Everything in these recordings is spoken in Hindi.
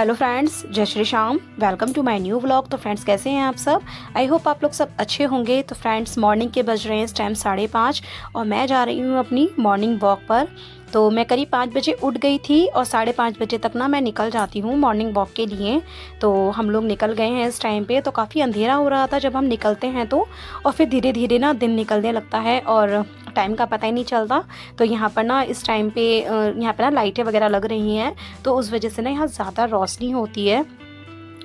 हेलो फ्रेंड्स, जय Shri Shyam. Welcome to my new vlog. तो फ्रेंड्स, कैसे हैं आप सब? आई होप आप लोग सब अच्छे होंगे। तो फ्रेंड्स, मॉर्निंग के बज रहे हैं इस टाइम 5:30 और मैं जा रही हूँ अपनी मॉर्निंग वॉक पर। तो मैं करीब 5 बजे उठ गई थी और 5:30 बजे तक ना मैं निकल जाती हूँ मॉर्निंग वॉक के लिए। तो हम लोग निकल गए हैं इस टाइम पे। तो काफ़ी अंधेरा हो रहा था जब हम निकलते हैं तो, और फिर धीरे धीरे ना दिन निकलने लगता है और टाइम का पता ही नहीं चलता। तो यहाँ पर ना इस टाइम पे यहाँ पे ना लाइटें वगैरह लग रही हैं, तो उस वजह से ना यहाँ ज़्यादा रोशनी होती है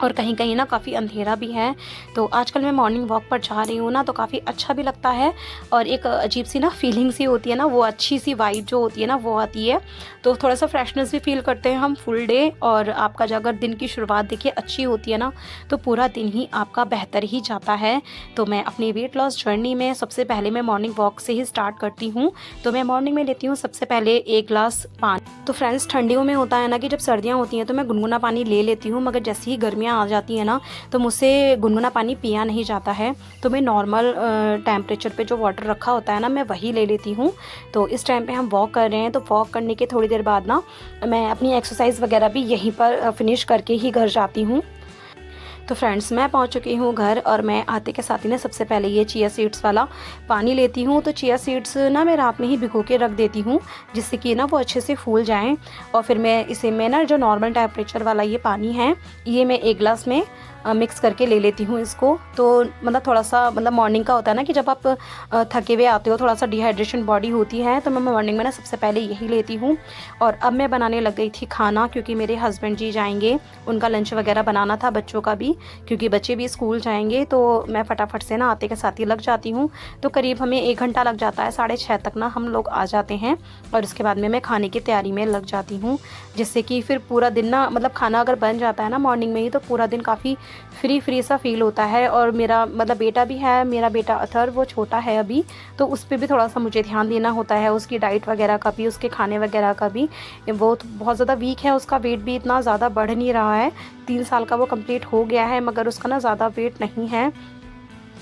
और कहीं कहीं ना काफ़ी अंधेरा भी है। तो आजकल मैं मॉर्निंग वॉक पर जा रही हूँ ना, तो काफ़ी अच्छा भी लगता है और एक अजीब सी ना फीलिंग सी होती है ना, वो अच्छी सी वाइब जो होती है ना वो आती है। तो थोड़ा सा फ्रेशनेस भी फील करते हैं हम फुल डे। और आपका जो अगर दिन की शुरुआत देखिए अच्छी होती है ना, तो पूरा दिन ही आपका बेहतर ही जाता है। तो मैं अपनी वेट लॉस जर्नी में सबसे पहले मैं मॉर्निंग वॉक से ही स्टार्ट करती हूँ। तो मैं मॉर्निंग में लेती हूँ सबसे पहले 1 ग्लास पानी। तो फ्रेंड्स, ठंडियों में होता है ना कि जब सर्दियाँ होती हैं तो मैं गुनगुना पानी ले लेती हूँ, मगर जैसे ही गर्मियाँ आ जाती है ना तो मुझसे गुनगुना पानी पिया नहीं जाता है। तो मैं नॉर्मल टेम्परेचर पे जो वाटर रखा होता है ना, मैं वही ले लेती हूँ। तो इस टाइम पे हम वॉक कर रहे हैं, तो वॉक करने के थोड़ी देर बाद ना मैं अपनी एक्सरसाइज वगैरह भी यहीं पर फिनिश करके ही घर जाती हूँ। तो फ्रेंड्स, मैं पहुंच चुकी हूँ घर और मैं आते के साथ ही ना सबसे पहले ये चिया सीड्स वाला पानी लेती हूँ। तो चिया सीड्स ना मैं रात में ही भिगो के रख देती हूँ, जिससे कि ना वो अच्छे से फूल जाएं। और फिर मैं ना जो नॉर्मल टेम्परेचर वाला ये पानी है, ये मैं 1 ग्लास में मिक्स करके ले लेती हूँ इसको। तो मतलब थोड़ा सा मतलब मॉर्निंग का होता है ना कि जब आप थके हुए आते हो, थोड़ा सा डिहाइड्रेशन बॉडी होती है, तो मैं मॉर्निंग में ना सबसे पहले यही लेती हूँ। और अब मैं बनाने लग गई थी खाना, क्योंकि मेरे हस्बैंड जी जाएंगे, उनका लंच वगैरह बनाना था, बच्चों का भी, क्योंकि बच्चे भी स्कूल जाएंगे। तो मैं फटाफट से ना आते के साथ ही लग जाती हूँ। तो करीब हमें 1 घंटा लग जाता है, 6:30 तक ना हम लोग आ जाते हैं। और उसके बाद में मैं खाने की तैयारी में लग जाती हूँ, जिससे कि फिर पूरा दिन ना मतलब खाना अगर बन जाता है ना मॉर्निंग में ही, तो पूरा दिन काफ़ी फ्री सा फील होता है। और मेरा मतलब बेटा भी है, मेरा बेटा अथर, वो छोटा है अभी, तो उस पर भी थोड़ा सा मुझे ध्यान देना होता है, उसकी डाइट वगैरह का भी, उसके खाने वगैरह का भी। वो बहुत ज़्यादा वीक है, उसका वेट भी इतना ज़्यादा बढ़ नहीं रहा है। 3 साल का वो कंप्लीट हो गया है, मगर उसका ना ज़्यादा वेट नहीं है।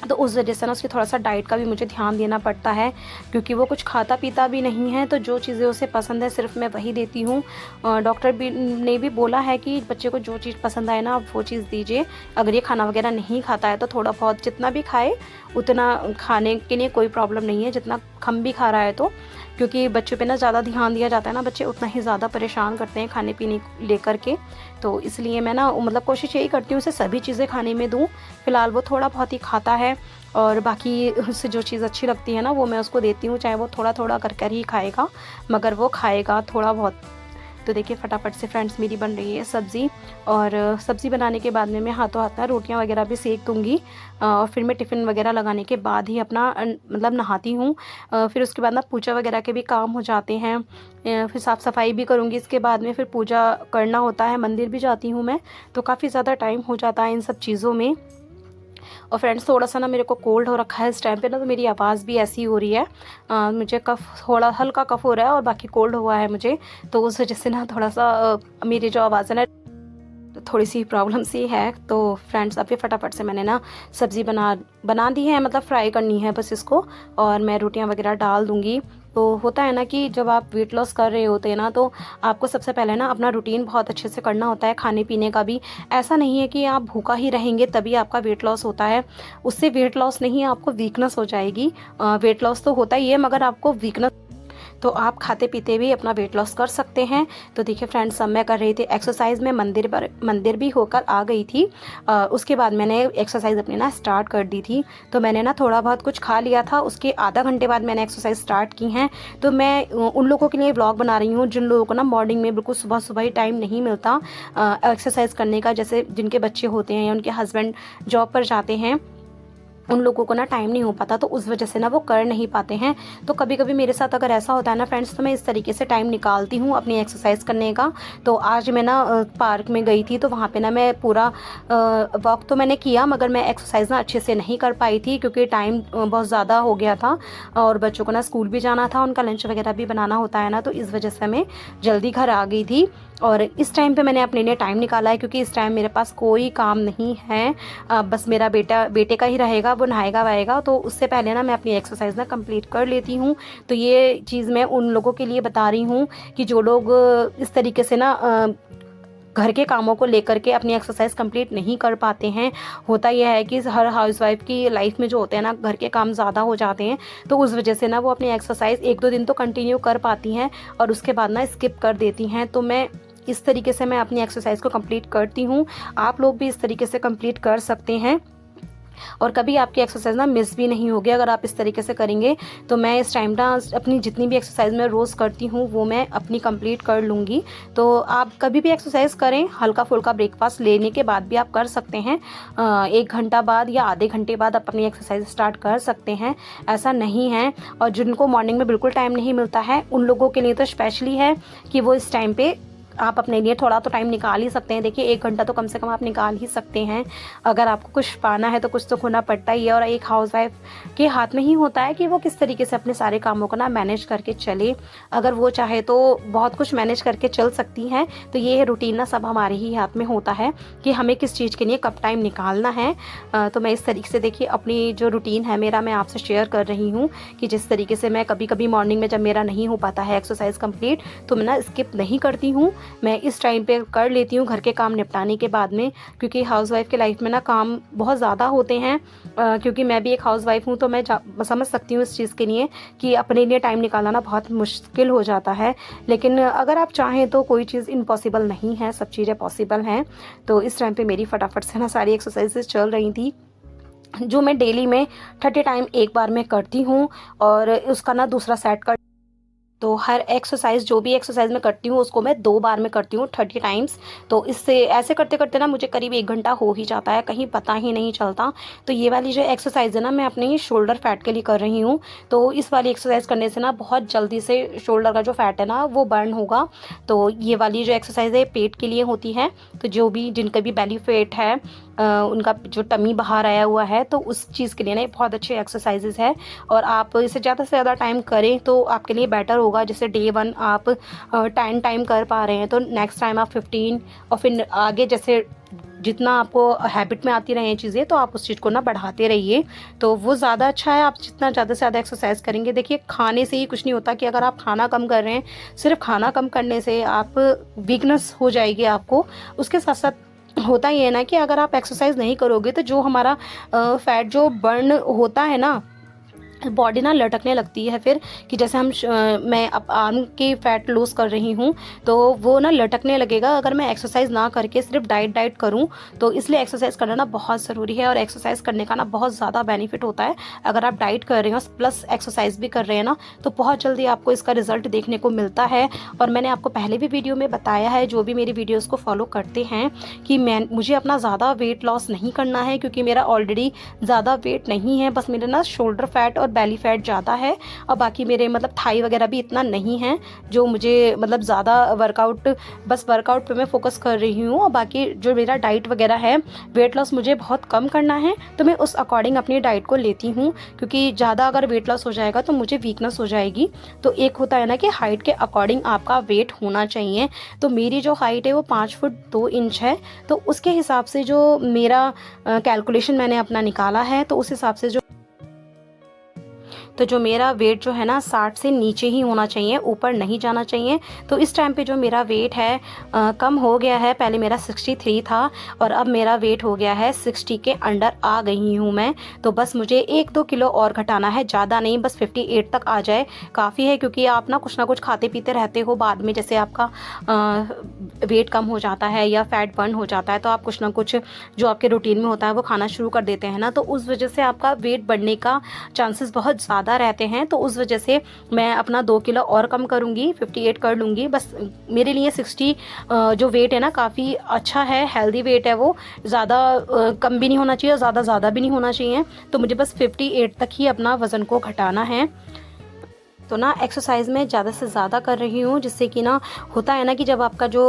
तो उस वजह से ना उसकी थोड़ा सा डाइट का भी मुझे ध्यान देना पड़ता है, क्योंकि वो कुछ खाता पीता भी नहीं है। तो जो चीज़ें उसे पसंद है सिर्फ मैं वही देती हूँ। डॉक्टर भी ने भी बोला है कि बच्चे को जो चीज़ पसंद आए ना आप वो चीज़ दीजिए। अगर ये खाना वगैरह नहीं खाता है तो थोड़ा बहुत जितना भी खाए उतना खाने के लिए कोई प्रॉब्लम नहीं है, जितना कम भी खा रहा है तो, क्योंकि बच्चों पे ना ज़्यादा ध्यान दिया जाता है ना, बच्चे उतना ही ज़्यादा परेशान करते हैं खाने पीने लेकर के। तो इसलिए मैं ना मतलब कोशिश यही करती हूँ उसे सभी चीज़ें खाने में दूँ। फ़िलहाल वो थोड़ा बहुत ही खाता है और बाकी उसे जो चीज़ अच्छी लगती है ना वो मैं उसको देती हूँ, चाहे वो थोड़ा थोड़ा कर कर ही खाएगा, मगर वो खाएगा थोड़ा बहुत। तो देखिए फटाफट से फ्रेंड्स मेरी बन रही है सब्ज़ी, और सब्ज़ी बनाने के बाद में मैं हाथों हाथ ना रोटियाँ वगैरह भी सेक दूँगी। और फिर मैं टिफ़िन वगैरह लगाने के बाद ही अपना मतलब नहाती हूँ। फिर उसके बाद ना पूजा वगैरह के भी काम हो जाते हैं। फिर साफ़ सफाई भी करूँगी इसके बाद में, फिर पूजा करना होता है, मंदिर भी जाती हूँ मैं। तो काफ़ी ज़्यादा टाइम हो जाता है इन सब चीज़ों में। और फ्रेंड्स, थोड़ा सा ना मेरे को कोल्ड हो रखा है इस टाइम पे ना, तो मेरी आवाज़ भी ऐसी हो रही है। मुझे कफ़, थोड़ा हल्का कफ़ हो रहा है और बाकी कोल्ड हुआ है मुझे। तो उस वजह से ना थोड़ा सा मेरी जो आवाज़ है ना थोड़ी सी प्रॉब्लम सी है। तो फ्रेंड्स, अभी फटाफट से मैंने ना सब्ज़ी बना दी है, मतलब फ्राई करनी है बस इसको, और मैं रोटियां वगैरह डाल दूँगी। तो होता है ना कि जब आप वेट लॉस कर रहे होते हैं ना, तो आपको सबसे पहले ना अपना रूटीन बहुत अच्छे से करना होता है, खाने पीने का भी। ऐसा नहीं है कि आप भूखा ही रहेंगे तभी आपका वेट लॉस होता है, उससे वेट लॉस नहीं, आपको वीकनेस हो जाएगी। वेट लॉस तो होता ही है, मगर आपको वीकनेस, तो आप खाते पीते भी अपना वेट लॉस कर सकते हैं। तो देखिए फ्रेंड्स, अब मैं कर रही थी एक्सरसाइज में, मंदिर भी होकर आ गई थी। उसके बाद मैंने एक्सरसाइज अपनी ना स्टार्ट कर दी थी। तो मैंने ना थोड़ा बहुत कुछ खा लिया था, उसके आधा घंटे बाद मैंने एक्सरसाइज स्टार्ट की हैं। तो मैं उन लोगों के लिए व्लॉग बना रही हूँ जिन लोगों को ना मॉर्निंग में बिल्कुल सुबह सुबह ही टाइम नहीं मिलता एक्सरसाइज करने का, जैसे जिनके बच्चे होते हैं या उनके हस्बैंड जॉब पर जाते हैं, उन लोगों को ना टाइम नहीं हो पाता, तो उस वजह से ना वो कर नहीं पाते हैं। तो कभी कभी मेरे साथ अगर ऐसा होता है ना फ्रेंड्स, तो मैं इस तरीके से टाइम निकालती हूँ अपनी एक्सरसाइज करने का। तो आज मैं ना पार्क में गई थी, तो वहाँ पे ना मैं पूरा वॉक तो मैंने किया, मगर मैं एक्सरसाइज ना अच्छे से नहीं कर पाई थी, क्योंकि टाइम बहुत ज़्यादा हो गया था और बच्चों को ना स्कूल भी जाना था, उनका लंच वगैरह भी बनाना होता है ना, तो इस वजह से मैं जल्दी घर आ गई थी। और इस टाइम पे मैंने अपने लिए टाइम निकाला है, क्योंकि इस टाइम मेरे पास कोई काम नहीं है। बस मेरा बेटे का ही रहेगा, वो नहाएगा वाएगा, तो उससे पहले ना मैं अपनी एक्सरसाइज ना कंप्लीट कर लेती हूँ। तो ये चीज़ मैं उन लोगों के लिए बता रही हूँ कि जो लोग इस तरीके से ना घर के कामों को लेकर के अपनी एक्सरसाइज कंप्लीट नहीं कर पाते हैं। होता यह है कि हर हाउसवाइफ की लाइफ में जो होते हैं ना, घर के काम ज़्यादा हो जाते हैं, तो उस वजह से ना वो अपनी एक्सरसाइज 1-2 दिन तो कंटिन्यू कर पाती हैं और उसके बाद ना स्किप कर देती हैं। तो मैं इस तरीके से मैं अपनी एक्सरसाइज को कंप्लीट करती हूँ। आप लोग भी इस तरीके से कंप्लीट कर सकते हैं और कभी आपकी एक्सरसाइज ना मिस भी नहीं होगी अगर आप इस तरीके से करेंगे। तो मैं इस टाइम ना अपनी जितनी भी एक्सरसाइज मैं रोज़ करती हूँ वो मैं अपनी कंप्लीट कर लूँगी। तो आप कभी भी एक्सरसाइज करें, हल्का फुल्का ब्रेकफास्ट लेने के बाद भी आप कर सकते हैं। 1 घंटा बाद या आधे घंटे बाद आप अपनी एक्सरसाइज स्टार्ट कर सकते हैं, ऐसा नहीं है। और जिनको मॉर्निंग में बिल्कुल टाइम नहीं मिलता है उन लोगों के लिए तो स्पेशली है कि वो इस टाइम पे आप अपने लिए थोड़ा तो टाइम निकाल ही सकते हैं। देखिए 1 घंटा तो कम से कम आप निकाल ही सकते हैं। अगर आपको कुछ पाना है तो कुछ तो खोना पड़ता ही है और एक हाउसवाइफ के हाथ में ही होता है कि वो किस तरीके से अपने सारे कामों को ना मैनेज करके चले। अगर वो चाहे तो बहुत कुछ मैनेज करके चल सकती हैं। तो ये रूटीन ना सब हमारे ही हाथ में होता है कि हमें किस चीज़ के लिए कब टाइम निकालना है। तो मैं इस तरीके से देखिए अपनी जो रूटीन है मेरा मैं आपसे शेयर कर रही हूँ कि जिस तरीके से मैं कभी कभी मॉर्निंग में जब मेरा नहीं हो पाता है एक्सरसाइज कंप्लीट तो मैं ना स्किप नहीं करती हूँ, मैं इस टाइम पे कर लेती हूँ घर के काम निपटाने के बाद में। क्योंकि हाउसवाइफ के लाइफ में ना काम बहुत ज़्यादा होते हैं। क्योंकि मैं भी एक हाउसवाइफ हूँ तो मैं समझ सकती हूँ इस चीज़ के लिए कि अपने लिए टाइम निकालना ना बहुत मुश्किल हो जाता है। लेकिन अगर आप चाहें तो कोई चीज़ इम्पॉसिबल नहीं है, सब चीज़ें पॉसिबल हैं। तो इस टाइम पे मेरी फटाफट से ना सारी एक्सरसाइजेज चल रही थी जो मैं डेली में 30 टाइम एक बार में करती हूँ और उसका ना दूसरा सेट कर। तो हर एक्सरसाइज जो भी एक्सरसाइज मैं करती हूँ उसको मैं 2 बार में करती हूँ 30 टाइम्स। तो इससे ऐसे करते करते ना मुझे करीब 1 घंटा हो ही जाता है, कहीं पता ही नहीं चलता। तो ये वाली जो एक्सरसाइज है ना मैं अपने शोल्डर फैट के लिए कर रही हूँ। तो इस वाली एक्सरसाइज करने से ना बहुत जल्दी से शोल्डर का जो फैट है ना वो बर्न होगा। तो ये वाली जो एक्सरसाइज है पेट के लिए होती है। तो जो भी जिनका भी बेली फैट है उनका जो टमी बाहर आया हुआ है तो उस चीज़ के लिए ना बहुत अच्छे एक्सरसाइजेज है। और आप इसे ज़्यादा से ज़्यादा टाइम करें तो आपके लिए बेटर होगा। जैसे डे 1 आप 10 टाइम कर पा रहे हैं तो नेक्स्ट टाइम आप 15 और फिर आगे जैसे जितना आपको हैबिट में आती रहें चीज़ें तो आप उस चीज़ को ना बढ़ाते रहिए। तो वो ज़्यादा अच्छा है, आप जितना ज़्यादा से ज़्यादा एक्सरसाइज करेंगे। देखिए खाने से ही कुछ नहीं होता कि अगर आप खाना कम कर रहे हैं, सिर्फ खाना कम करने से आप वीकनेस हो जाएगी आपको। उसके साथ साथ होता ये है ना कि अगर आप एक्सरसाइज नहीं करोगे तो जो हमारा फैट जो बर्न होता है ना बॉडी ना लटकने लगती है फिर कि जैसे मैं अब आर्म की फ़ैट लूज़ कर रही हूँ तो वो ना लटकने लगेगा अगर मैं एक्सरसाइज ना करके सिर्फ डाइट करूँ। तो इसलिए एक्सरसाइज करना ना बहुत ज़रूरी है और एक्सरसाइज करने का ना बहुत ज़्यादा बेनिफिट होता है। अगर आप डाइट कर रहे हो प्लस एक्सरसाइज भी कर रहे हैं ना तो बहुत जल्दी आपको इसका रिजल्ट देखने को मिलता है। और मैंने आपको पहले भी वीडियो में बताया है, जो भी मेरी वीडियोज़ को फॉलो करते हैं, कि मुझे अपना ज़्यादा वेट लॉस नहीं करना है क्योंकि मेरा ऑलरेडी ज़्यादा वेट नहीं है, बस मेरे ना शोल्डर फैट और बेली फैट ज़्यादा है और बाकी मेरे मतलब थाई वगैरह भी इतना नहीं है जो मुझे मतलब ज़्यादा वर्कआउट पे मैं फोकस कर रही हूँ। और बाकी जो मेरा डाइट वगैरह है, वेट लॉस मुझे बहुत कम करना है तो मैं उस अकॉर्डिंग अपनी डाइट को लेती हूँ। क्योंकि ज़्यादा अगर वेट लॉस हो जाएगा तो मुझे वीकनेस हो जाएगी। तो एक होता है ना कि हाइट के अकॉर्डिंग आपका वेट होना चाहिए। तो मेरी जो हाइट है वो 5 फुट 2 इंच है। तो उसके हिसाब से जो मेरा कैलकुलेशन मैंने अपना निकाला है तो उस हिसाब से जो मेरा वेट जो है ना 60 से नीचे ही होना चाहिए, ऊपर नहीं जाना चाहिए। तो इस टाइम पे जो मेरा वेट है कम हो गया है। पहले मेरा 63 था और अब मेरा वेट हो गया है 60 के अंडर आ गई हूँ मैं। तो बस मुझे 1-2 किलो और घटाना है, ज़्यादा नहीं, बस 58 तक आ जाए काफ़ी है। क्योंकि आप ना कुछ खाते पीते रहते हो, बाद में जैसे आपका वेट कम हो जाता है या फैट बर्न हो जाता है तो आप कुछ ना कुछ जो आपके रूटीन में होता है वो खाना शुरू कर देते हैं ना, तो उस वजह से आपका वेट बढ़ने का चांसेस बहुत ज़्यादा रहते हैं। तो उस वजह से मैं अपना 2 किलो और कम करूंगी, 58 कर लूँगी। बस मेरे लिए 60 जो वेट है ना काफ़ी अच्छा है, हेल्दी वेट है वो। ज़्यादा कम भी नहीं होना चाहिए और ज़्यादा भी नहीं होना चाहिए। तो मुझे बस 58 तक ही अपना वज़न को घटाना है। तो ना एक्सरसाइज में ज़्यादा से ज़्यादा कर रही हूँ, जिससे कि ना होता है ना कि जब आपका जो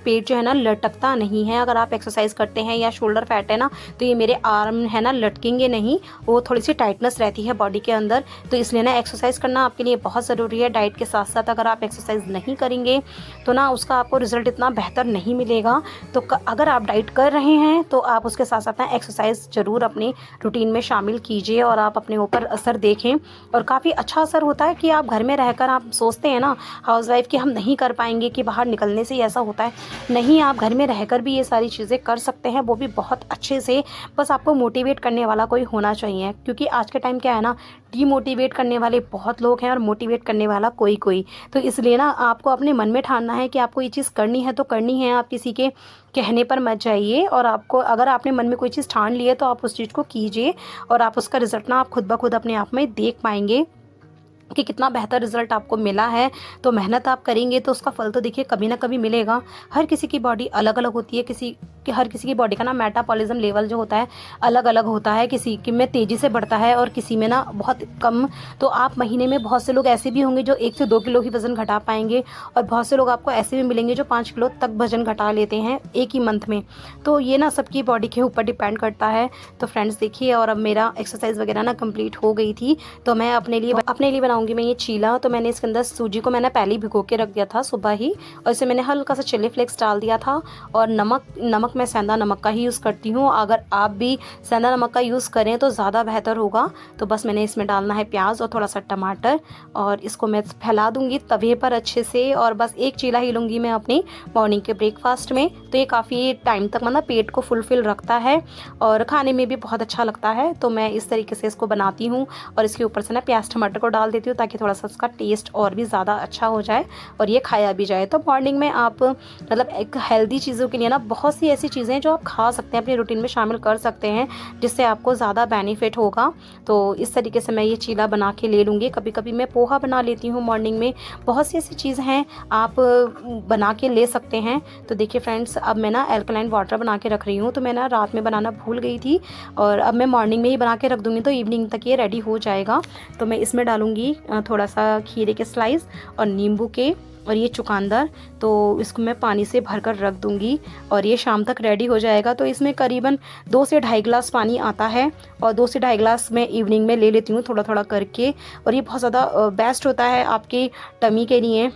पेट जो है ना लटकता नहीं है, अगर आप एक्सरसाइज करते हैं या शोल्डर फैट है ना तो ये मेरे आर्म है ना लटकेंगे नहीं, वो थोड़ी सी टाइटनेस रहती है बॉडी के अंदर। तो इसलिए ना एक्सरसाइज करना आपके लिए बहुत ज़रूरी है। डाइट के साथ साथ अगर आप एक्सरसाइज नहीं करेंगे तो ना उसका आपको रिजल्ट इतना बेहतर नहीं मिलेगा। तो अगर आप डाइट कर रहे हैं तो आप उसके साथ साथ ना एक्सरसाइज ज़रूर अपनी रूटीन में शामिल कीजिए और आप अपने ऊपर असर देखें। और काफ़ी अच्छा असर होता है कि आप घर में रहकर आप सोचते हैं ना हाउसवाइफ कि हम नहीं कर पाएंगे, कि बाहर निकलने से ही ऐसा होता है। नहीं, आप घर में रहकर भी ये सारी चीज़ें कर सकते हैं, वो भी बहुत अच्छे से। बस आपको मोटिवेट करने वाला कोई होना चाहिए, क्योंकि आज के टाइम क्या है ना, डीमोटिवेट करने वाले बहुत लोग हैं और मोटिवेट करने वाला कोई कोई। तो इसलिए ना आपको अपने मन में ठानना है कि आपको ये चीज़ करनी है तो करनी है, आप किसी के कहने पर मत जाइए। और आपको अगर आपने मन में कोई चीज़ ठान ली है तो आप उस चीज़ को कीजिए, और आप उसका रिज़ल्ट ना आप खुद ब खुद अपने आप में देख पाएंगे कि कितना बेहतर रिज़ल्ट आपको मिला है। तो मेहनत आप करेंगे तो उसका फल तो देखिए कभी ना कभी मिलेगा। हर किसी की बॉडी अलग अलग होती है, हर किसी की बॉडी का ना मेटाबॉलिज्म लेवल जो होता है अलग अलग होता है, किसी की में तेज़ी से बढ़ता है और किसी में ना बहुत कम। तो आप महीने में बहुत से लोग ऐसे भी होंगे जो 1 से 2 किलो ही वज़न घटा पाएंगे, और बहुत से लोग आपको ऐसे भी मिलेंगे जो 5 किलो तक वज़न घटा लेते हैं एक ही मंथ में। तो ये ना सबकी बॉडी के ऊपर डिपेंड करता है। तो फ्रेंड्स देखिए, और अब मेरा एक्सरसाइज वगैरह ना कंप्लीट हो गई थी, तो मैं अपने लिए बनाऊंगी मैं ये चीला। तो मैंने इसके अंदर सूजी को मैंने पहले ही भिगो के रख दिया था सुबह ही, और इसे मैंने हल्का सा चिली फ्लेक्स डाल दिया था। और नमक मैं सेंधा नमक का ही यूज़ करती हूँ, अगर आप भी सेंधा नमक का यूज़ करें तो ज़्यादा बेहतर होगा। तो बस मैंने इसमें डालना है प्याज और थोड़ा सा टमाटर, और इसको मैं फैला दूंगी तवे पर अच्छे से। और बस एक चीला ही लूँगी मैं अपनी मॉर्निंग के ब्रेकफास्ट में। तो ये काफ़ी टाइम तक मतलब पेट को फुलफिल रखता है और खाने में भी बहुत अच्छा लगता है। तो मैं इस तरीके से इसको बनाती हूँ, और इसके ऊपर से ना प्याज टमाटर को डाल देती हूँ ताकि थोड़ा सा इसका टेस्ट और भी ज़्यादा अच्छा हो जाए और ये खाया भी जाए। तो मॉर्निंग में आप मतलब एक हेल्दी चीज़ों के लिए ना बहुत सी ऐसी चीज़ें हैं जो आप खा सकते हैं, अपनी रूटीन में शामिल कर सकते हैं, जिससे आपको ज़्यादा बेनिफिट होगा। तो इस तरीके से मैं ये चीला बना के ले लूँगी। कभी कभी मैं पोहा बना लेती हूँ मॉर्निंग में। बहुत सी ऐसी चीज़ हैं आप बना के ले सकते हैं। तो देखिए फ्रेंड्स, अब मैं ना एल्कलाइन वाटर बना के रख रही हूँ। तो मैं ना रात में बनाना भूल गई थी, और अब मैं मॉर्निंग में ही बना के रख दूँगी, तो इवनिंग तक ये रेडी हो जाएगा। तो मैं इसमें डालूँगी थोड़ा सा खीरे के स्लाइस और नींबू के, और ये चुकंदर। तो इसको मैं पानी से भरकर रख दूंगी, और ये शाम तक रेडी हो जाएगा। तो इसमें करीबन 2 से ढाई गिलास पानी आता है, और 2 से ढाई गिलास मैं इवनिंग में ले लेती हूँ थोड़ा थोड़ा करके। और ये बहुत ज़्यादा बेस्ट होता है आपके टमी के लिए,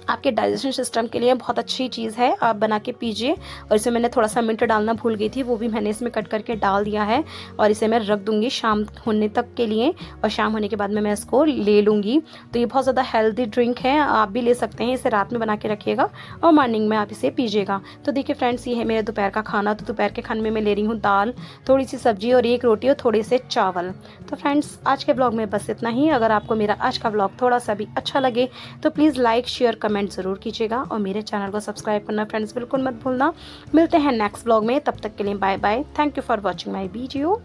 आपके डाइजेशन सिस्टम के लिए बहुत अच्छी चीज़ है, आप बना के पीजिए। और इसे मैंने थोड़ा सा मिंट डालना भूल गई थी, वो भी मैंने इसमें कट करके डाल दिया है, और इसे मैं रख दूंगी शाम होने तक के लिए, और शाम होने के बाद में मैं इसको ले लूँगी। तो ये बहुत ज़्यादा हेल्दी ड्रिंक है, आप भी ले सकते हैं। इसे रात में बना के रखिएगा और मॉर्निंग में आप इसे पीजिएगा। तो देखिए फ्रेंड्स, ये है मेरे दोपहर का खाना। तो दोपहर के खाने में मैं ले रही हूँ दाल, थोड़ी सी सब्जी और एक रोटी और थोड़े से चावल। तो फ्रेंड्स, आज के ब्लॉग में बस इतना ही। अगर आपको मेरा आज का ब्लॉग थोड़ा सा भी अच्छा लगे तो प्लीज़ लाइक शेयर कमेंट ज़रूर कीजिएगा, और मेरे चैनल को सब्सक्राइब करना फ्रेंड्स बिल्कुल मत भूलना। मिलते हैं नेक्स्ट ब्लॉग में, तब तक के लिए bye bye. Thank you for watching my video.